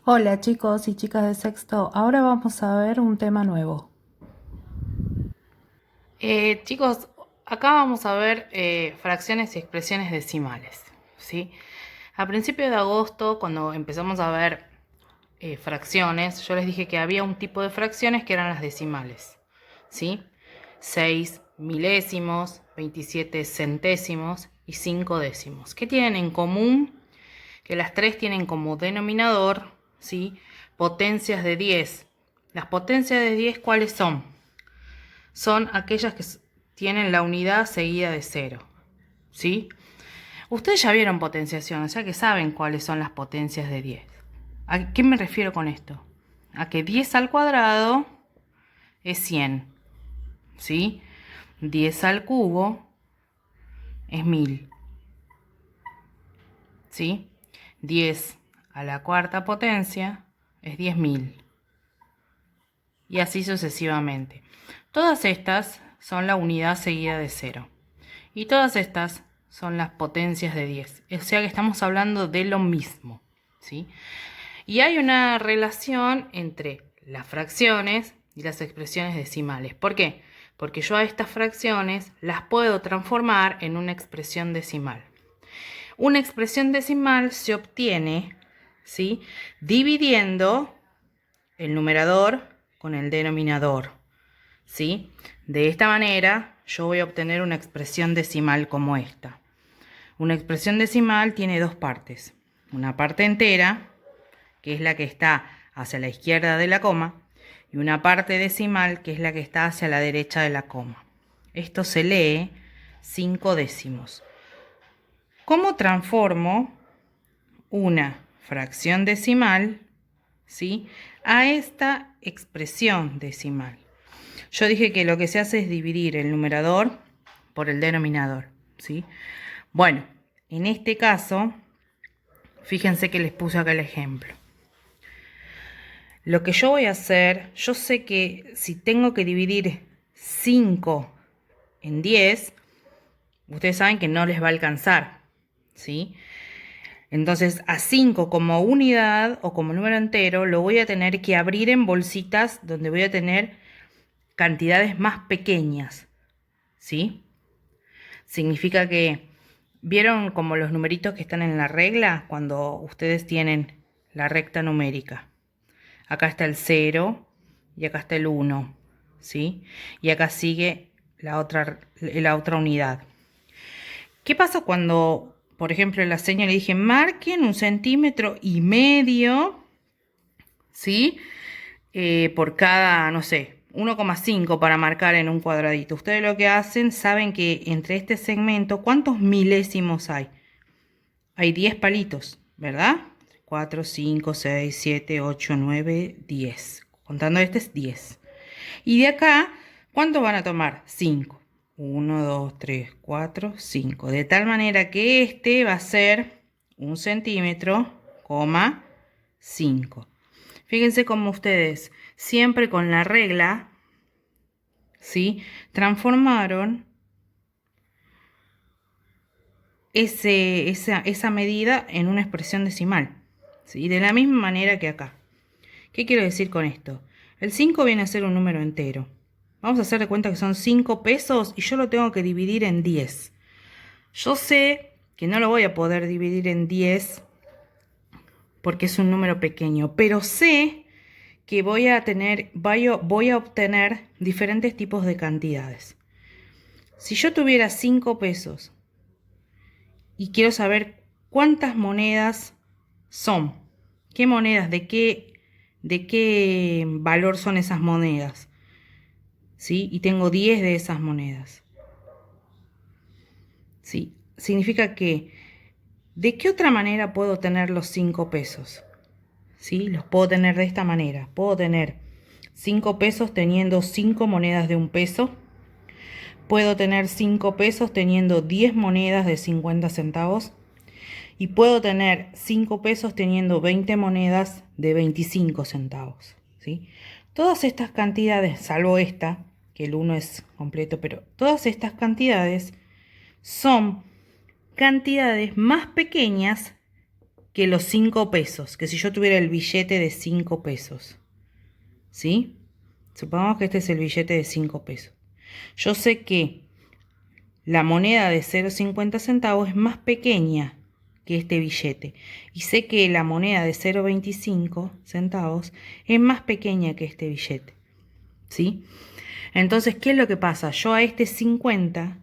Hola chicos y chicas de sexto, ahora vamos a ver un tema nuevo. Chicos, acá vamos a ver fracciones y expresiones decimales, ¿sí? A principios de agosto, cuando empezamos a ver fracciones, yo les dije que había un tipo de fracciones que eran las decimales, ¿sí? 6 milésimos, 27 centésimos y 5 décimos. ¿Qué tienen en común? Que las tres tienen como denominador, ¿sí? Potencias de 10. Las potencias de 10, ¿cuáles son? Son aquellas que tienen la unidad seguida de cero, ¿sí? Ustedes ya vieron potenciación, o sea que saben cuáles son las potencias de 10. ¿A qué me refiero con esto? A que 10 al cuadrado es 100, ¿sí? 10 al cubo es 1000, ¿sí? 10 a la cuarta potencia es 10.000. Y así sucesivamente. Todas estas son la unidad seguida de cero. Y todas estas son las potencias de 10. O sea que estamos hablando de lo mismo, ¿sí? Y hay una relación entre las fracciones y las expresiones decimales. ¿Por qué? Porque yo a estas fracciones las puedo transformar en una expresión decimal. Una expresión decimal se obtiene, ¿sí?, dividiendo el numerador con el denominador, ¿sí? De esta manera yo voy a obtener una expresión decimal como esta. Una expresión decimal tiene dos partes. Una parte entera, que es la que está hacia la izquierda de la coma, y una parte decimal, que es la que está hacia la derecha de la coma. Esto se lee 5 décimos. ¿Cómo transformo una fracción decimal, ¿sí?, a esta expresión decimal? Yo dije que lo que se hace es dividir el numerador por el denominador, ¿sí? Bueno, en este caso, fíjense que les puse acá el ejemplo. Lo que yo voy a hacer, yo sé que si tengo que dividir 5 en 10, ustedes saben que no les va a alcanzar, ¿sí? Entonces, a 5 como unidad o como número entero, lo voy a tener que abrir en bolsitas donde voy a tener cantidades más pequeñas, ¿sí? Significa que, ¿vieron como los numeritos que están en la regla cuando ustedes tienen la recta numérica? Acá está el 0 y acá está el 1, ¿sí? Y acá sigue la otra unidad. ¿Qué pasa cuando, por ejemplo, en la seña le dije marquen 1,5 cm, ¿sí? Por cada, no sé, 1,5 para marcar en un cuadradito. Ustedes lo que hacen, saben que entre este segmento, ¿cuántos milésimos hay? Hay 10 palitos, ¿verdad? 4, 5, 6, 7, 8, 9, 10. Contando este es 10. Y de acá, ¿cuántos van a tomar? 5. 1, 2, 3, 4, 5. De tal manera que este va a ser 1 centímetro, 5. Fíjense cómo ustedes, siempre con la regla, ¿sí?, transformaron esa medida en una expresión decimal, ¿sí? De la misma manera que acá. ¿Qué quiero decir con esto? El 5 viene a ser un número entero. Vamos a hacer de cuenta que son 5 pesos y yo lo tengo que dividir en 10. Yo sé que no lo voy a poder dividir en 10 porque es un número pequeño, pero sé que voy a obtener diferentes tipos de cantidades. Si yo tuviera 5 pesos y quiero saber cuántas monedas son, qué monedas, de qué valor son esas monedas, ¿sí? Y tengo 10 de esas monedas, ¿sí? Significa que, ¿de qué otra manera puedo tener los 5 pesos? ¿Sí? Los puedo tener de esta manera. Puedo tener 5 pesos teniendo 5 monedas de 1 peso. Puedo tener 5 pesos teniendo 10 monedas de 50 centavos. Y puedo tener 5 pesos teniendo 20 monedas de 25 centavos. ¿Sí? Todas estas cantidades, salvo esta, que el 1 es completo, pero todas estas cantidades son cantidades más pequeñas que los 5 pesos, que si yo tuviera el billete de 5 pesos, ¿sí? Supongamos que este es el billete de 5 pesos. Yo sé que la moneda de 0,50 centavos es más pequeña que este billete. Y sé que la moneda de 0,25 centavos es más pequeña que este billete, ¿sí? Entonces, ¿qué es lo que pasa? Yo a este 50,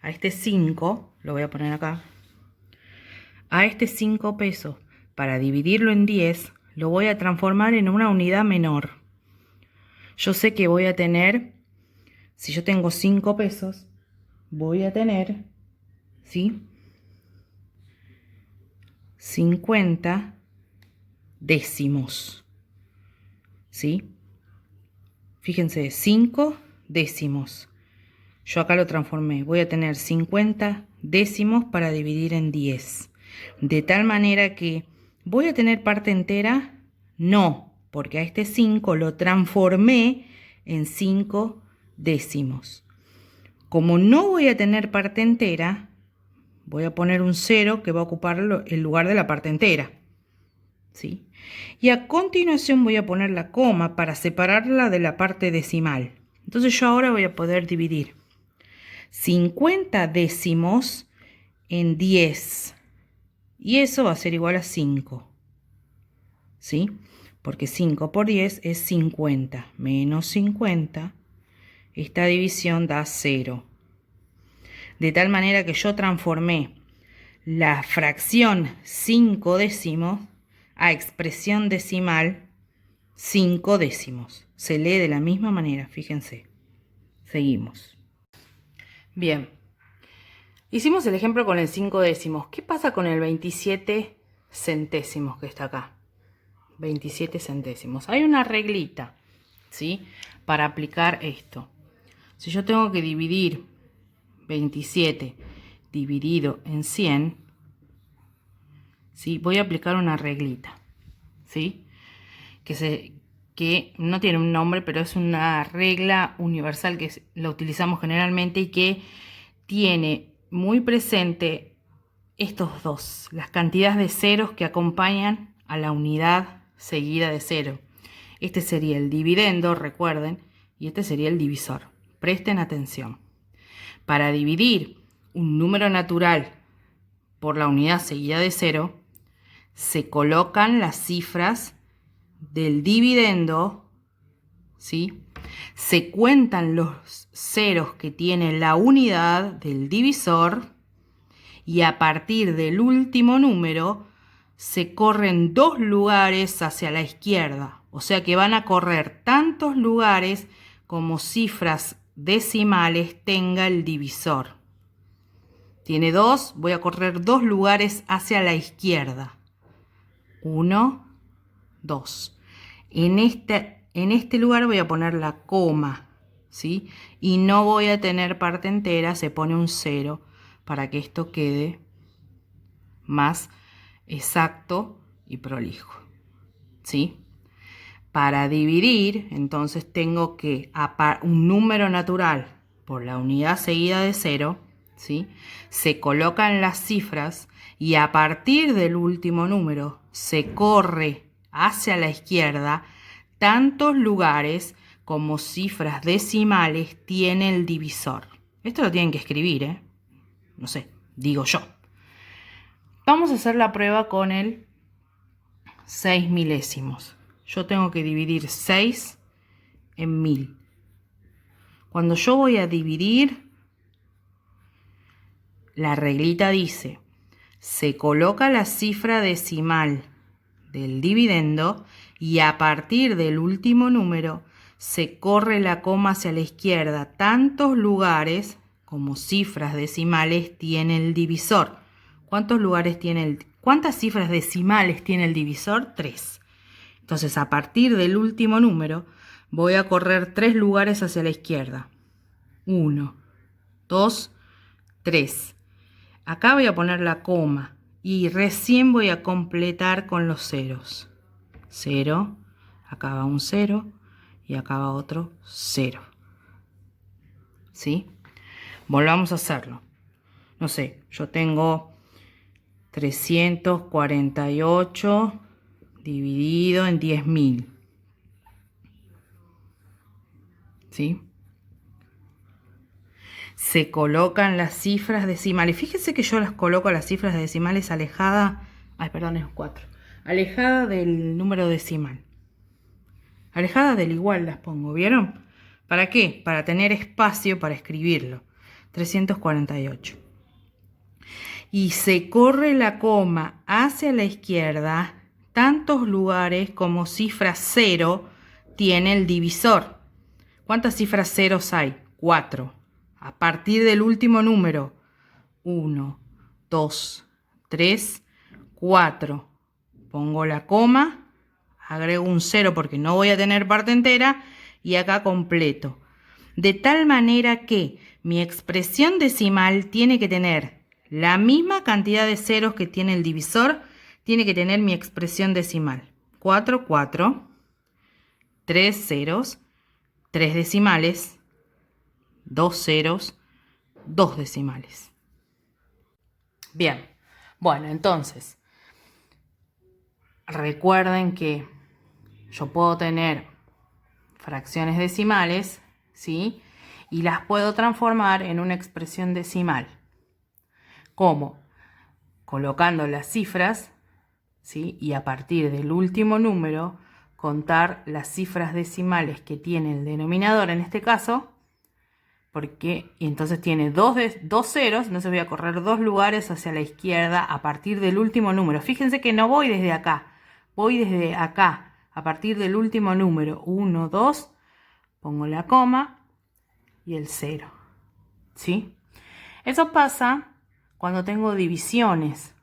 a este 5, lo voy a poner acá, a este 5 pesos, para dividirlo en 10, lo voy a transformar en una unidad menor. Yo sé que voy a tener, si yo tengo 5 pesos, voy a tener, ¿sí?, 50 décimos, ¿sí? Fíjense, 5 décimos. Yo acá lo transformé. Voy a tener 50 décimos para dividir en 10. De tal manera que, ¿voy a tener parte entera? No, porque a este 5 lo transformé en 5 décimos. Como no voy a tener parte entera, voy a poner un 0 que va a ocupar el lugar de la parte entera, ¿sí? Y a continuación voy a poner la coma para separarla de la parte decimal. Entonces yo ahora voy a poder dividir 50 décimos en 10. Y eso va a ser igual a 5, ¿sí? Porque 5 por 10 es 50. Menos 50, esta división da 0. De tal manera que yo transformé la fracción 5 décimos a expresión decimal 5 décimos. Se lee de la misma manera, fíjense. Seguimos. Bien. Hicimos el ejemplo con el 5 décimos. ¿Qué pasa con el 27 centésimos que está acá? 27 centésimos. Hay una reglita, ¿sí?, para aplicar esto. Si yo tengo que dividir 27 dividido en 100, ¿sí?, voy a aplicar una reglita, ¿sí?, que no tiene un nombre, pero es una regla universal que la utilizamos generalmente y que tiene muy presente estos dos, las cantidades de ceros que acompañan a la unidad seguida de 0. Este sería el dividendo, recuerden, y este sería el divisor. Presten atención. Para dividir un número natural por la unidad seguida de 0, se colocan las cifras del dividendo, ¿sí?, se cuentan los ceros que tiene la unidad del divisor y a partir del último número se corren 2 lugares hacia la izquierda. O sea que van a correr tantos lugares como cifras decimales tenga el divisor. Tiene 2, voy a correr 2 lugares hacia la izquierda. 1, 2. En este lugar voy a poner la coma, ¿sí? Y no voy a tener parte entera, se pone un 0 para que esto quede más exacto y prolijo, ¿sí? Para dividir, entonces tengo que un número natural por la unidad seguida de 0, ¿sí?, se colocan las cifras y a partir del último número se corre hacia la izquierda tantos lugares como cifras decimales tiene el divisor. Esto lo tienen que escribir, ¿eh? No sé, digo yo. Vamos a hacer la prueba con el 6 milésimos. Yo tengo que dividir 6 en 1000. Cuando yo voy a dividir, la reglita dice, se coloca la cifra decimal del dividendo y a partir del último número se corre la coma hacia la izquierda tantos lugares como cifras decimales tiene el divisor. ¿Cuántas cifras decimales tiene el divisor? 3. Entonces, a partir del último número, voy a correr 3 lugares hacia la izquierda. 1, 2, 3. Acá voy a poner la coma y recién voy a completar con los ceros. 0, acá va un 0 y acá va otro 0. ¿Sí? Volvamos a hacerlo. No sé, yo tengo 348 dividido en 10.000. ¿Sí? Se colocan las cifras decimales. Fíjense que yo las coloco las cifras decimales alejada. Ay, perdón, es 4. Alejada del número decimal. Alejada del igual las pongo, ¿vieron? ¿Para qué? Para tener espacio para escribirlo. 348. Y se corre la coma hacia la izquierda tantos lugares como cifra 0 tiene el divisor. ¿Cuántas cifras ceros hay? 4. A partir del último número. 1, 2, 3, 4. Pongo la coma, agrego un 0 porque no voy a tener parte entera y acá completo. De tal manera que mi expresión decimal tiene que tener la misma cantidad de ceros que tiene el divisor, tiene que tener mi expresión decimal. 4, 4, 3 ceros, 3 decimales, 2 ceros, 2 decimales. Bien, bueno, entonces, recuerden que yo puedo tener fracciones decimales, ¿sí? Y las puedo transformar en una expresión decimal. ¿Cómo? Colocando las cifras, ¿sí? Y a partir del último número, contar las cifras decimales que tiene el denominador en este caso, porque y entonces tiene dos ceros, entonces voy a correr 2 lugares hacia la izquierda a partir del último número. Fíjense que no voy desde acá, voy desde acá, a partir del último número. 1, 2, pongo la coma y el 0, ¿sí? Eso pasa cuando tengo divisiones,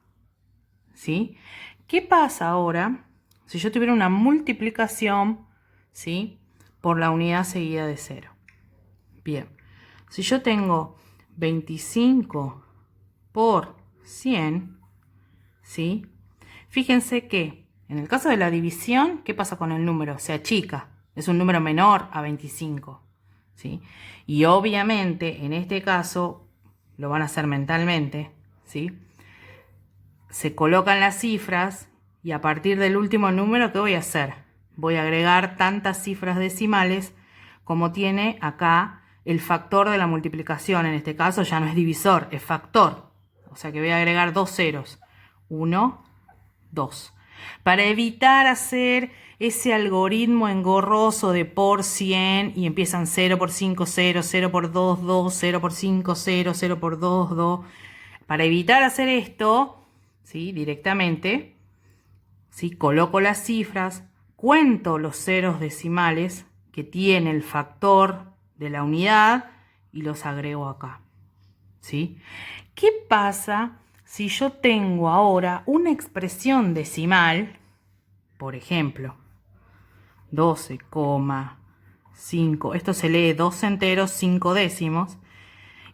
¿sí? ¿Qué pasa ahora si yo tuviera una multiplicación, ¿sí? Por la unidad seguida de 0? Bien, si yo tengo 25 por 100, ¿sí? Fíjense que en el caso de la división, ¿qué pasa con el número? Se achica, es un número menor a 25, ¿sí? Y obviamente en este caso lo van a hacer mentalmente, ¿sí? Se colocan las cifras y a partir del último número, ¿qué voy a hacer? Voy a agregar tantas cifras decimales como tiene acá el factor de la multiplicación. En este caso ya no es divisor, es factor. O sea que voy a agregar 2 ceros. 1, 2. Para evitar hacer ese algoritmo engorroso de por 100 y empiezan 0 por 5, 0, 0 por 2, 2, 0 por 5, 0, 0 por 2, 2. Para evitar hacer esto, ¿sí? Directamente, ¿sí? Coloco las cifras, cuento los ceros decimales que tiene el factor de la unidad y los agrego acá, ¿sí? ¿Qué pasa si yo tengo ahora una expresión decimal, por ejemplo, 12,5, esto se lee 2 enteros, 5 décimos,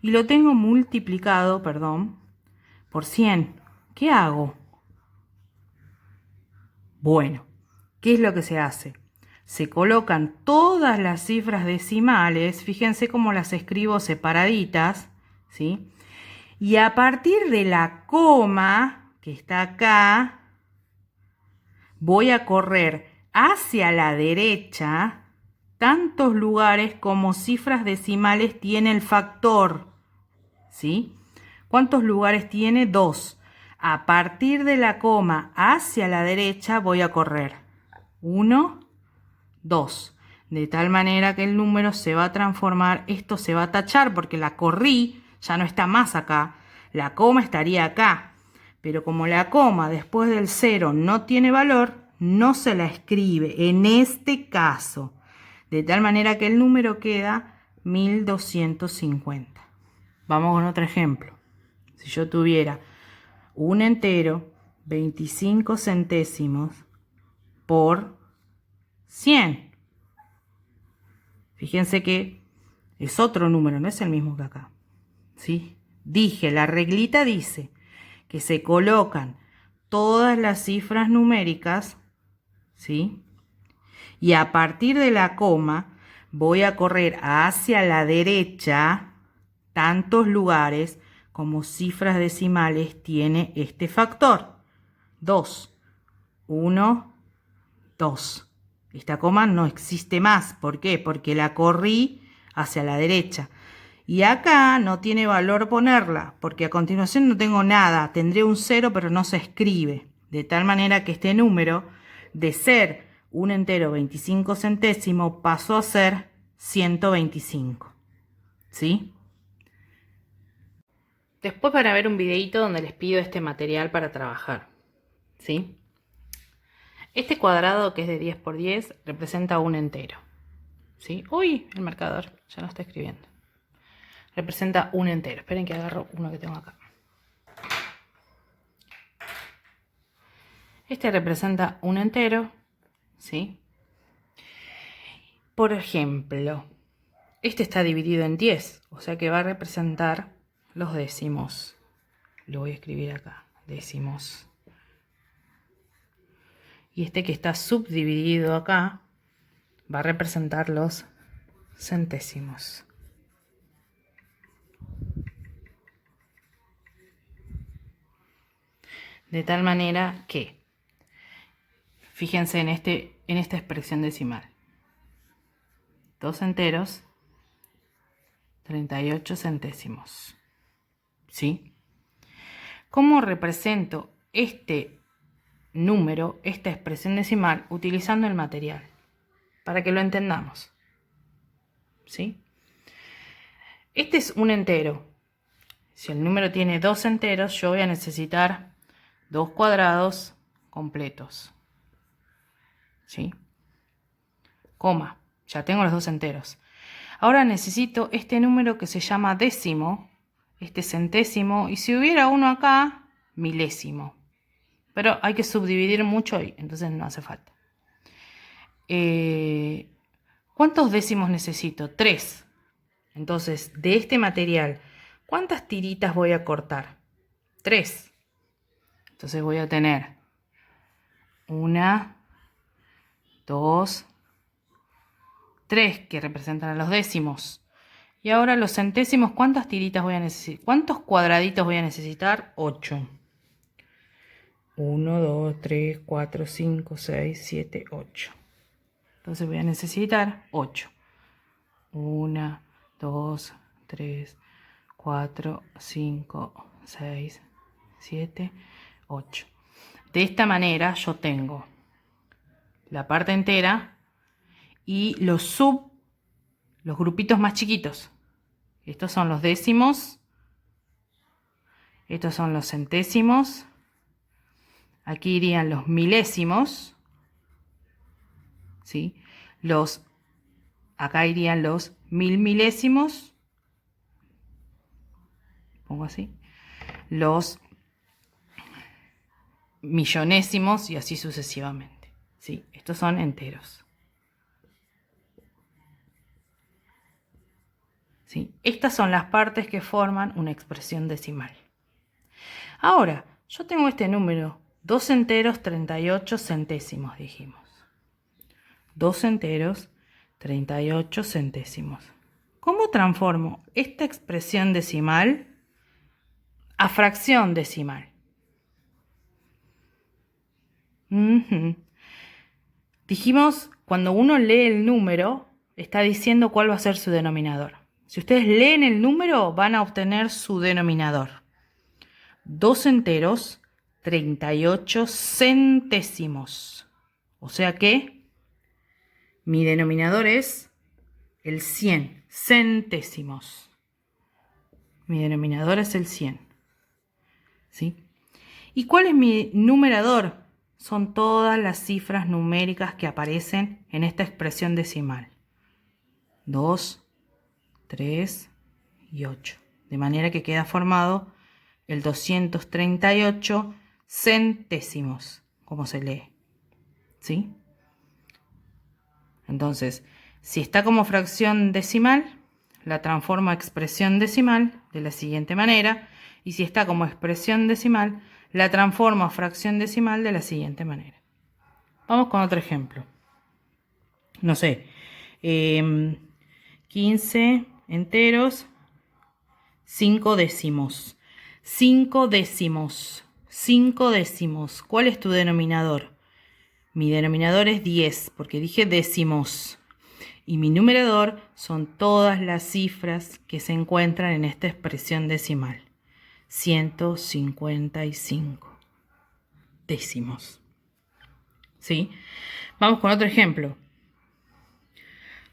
y lo tengo multiplicado, por 100? ¿Qué hago? Bueno, ¿qué es lo que se hace? Se colocan todas las cifras decimales, fíjense cómo las escribo separaditas, ¿sí? Y a partir de la coma, que está acá, voy a correr hacia la derecha tantos lugares como cifras decimales tiene el factor, ¿sí? ¿Cuántos lugares tiene? 2. A partir de la coma hacia la derecha voy a correr 1, 2. De tal manera que el número se va a transformar, esto se va a tachar porque la corrí, ya no está más acá. La coma estaría acá. Pero como la coma después del 0 no tiene valor, no se la escribe en este caso. De tal manera que el número queda 1250. Vamos con otro ejemplo. Si yo tuviera un entero, 25 centésimos por 100. Fíjense que es otro número, no es el mismo que acá, ¿sí? Dije, la reglita dice que se colocan todas las cifras numéricas, ¿sí? Y a partir de la coma voy a correr hacia la derecha tantos lugares como cifras decimales tiene este factor. 2, 1, 2. Esta coma no existe más. ¿Por qué? Porque la corrí hacia la derecha. Y acá no tiene valor ponerla, porque a continuación no tengo nada. Tendré un 0, pero no se escribe. De tal manera que este número, de ser un entero 25 centésimos, pasó a ser 125. ¿Sí? Después van a ver un videito donde les pido este material para trabajar. ¿Sí? Este cuadrado, que es de 10 por 10, representa un entero. ¿Sí? Uy, el marcador ya no está escribiendo. Representa un entero. Esperen que agarro uno que tengo acá. Este representa un entero. ¿Sí? Por ejemplo, este está dividido en 10, o sea que va a representar los décimos. Lo voy a escribir acá, décimos. Y este que está subdividido acá va a representar los centésimos. De tal manera que, fíjense en esta expresión decimal. 2 enteros, 38 centésimos. ¿Sí? ¿Cómo represento este número, esta expresión decimal, utilizando el material? Para que lo entendamos. ¿Sí? Este es un entero. Si el número tiene 2 enteros, yo voy a necesitar 2 cuadrados completos. ¿Sí? Coma. Ya tengo los 2 enteros. Ahora necesito este número que se llama décimo, este centésimo, y si hubiera uno acá, milésimo. Pero hay que subdividir mucho y entonces no hace falta. ¿Cuántos décimos necesito? 3. Entonces, de este material, ¿cuántas tiritas voy a cortar? 3. Entonces voy a tener 1, 2, 3 que representan a los décimos. Y ahora los centésimos, ¿cuántas tiritas voy a necesitar? ¿Cuántos cuadraditos voy a necesitar? 8. 1, 2, 3, 4, 5, 6, 7, 8. Entonces voy a necesitar 8. 1, 2, 3, 4, 5, 6, 7, 8. De esta manera yo tengo la parte entera y los grupitos más chiquitos. Estos son los décimos. Estos son los centésimos. Aquí irían los milésimos. ¿Sí? Acá irían los milésimos. Pongo así. Los millonésimos y así sucesivamente. ¿Sí? Estos son enteros. ¿Sí? Estas son las partes que forman una expresión decimal. Ahora, yo tengo este número, 2 enteros, 38 centésimos, dijimos. 2 enteros, 38 centésimos. ¿Cómo transformo esta expresión decimal a fracción decimal? Dijimos, cuando uno lee el número, está diciendo cuál va a ser su denominador. Si ustedes leen el número, van a obtener su denominador. 2 enteros, 38 centésimos. O sea que mi denominador es el 100, centésimos. Mi denominador es el 100. ¿Sí? ¿Y cuál es mi numerador? Son todas las cifras numéricas que aparecen en esta expresión decimal. 2, 3 y 8. De manera que queda formado el 238 centésimos, como se lee. ¿Sí? Entonces, si está como fracción decimal, la transformo a expresión decimal de la siguiente manera. Y si está como expresión decimal, la transformo a fracción decimal de la siguiente manera. Vamos con otro ejemplo. No sé, 15 enteros, 5 décimos. 5 décimos. 5 décimos. ¿Cuál es tu denominador? Mi denominador es 10, porque dije décimos. Y mi numerador son todas las cifras que se encuentran en esta expresión decimal. 155 décimos. ¿Sí? Vamos con otro ejemplo.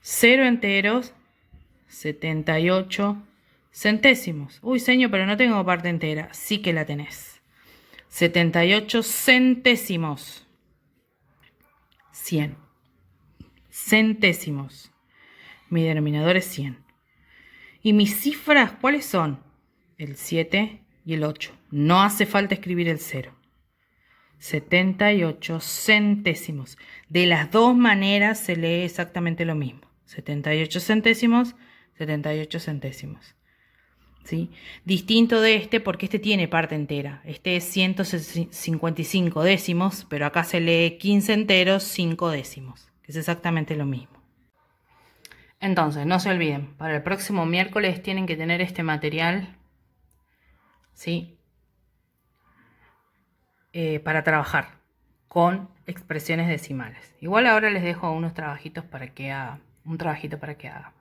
0 enteros, 78 centésimos. Uy, señor, pero no tengo parte entera. Sí que la tenés. 78 centésimos. 100. Centésimos. Mi denominador es 100. ¿Y mis cifras cuáles son? El 7 y el 8. No hace falta escribir el 0. 78 centésimos. De las dos maneras se lee exactamente lo mismo. 78 centésimos, 78 centésimos. ¿Sí? Distinto de este porque este tiene parte entera. Este es 155 décimos, pero acá se lee 15 enteros, 5 décimos, que es exactamente lo mismo. Entonces, no se olviden, para el próximo miércoles tienen que tener este material, ¿sí? Para trabajar con expresiones decimales. Igual ahora les dejo unos trabajitos para que hagan, un trabajito para que hagan,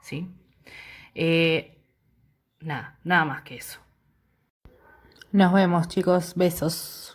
¿sí? Nada más que eso. Nos vemos, chicos. Besos.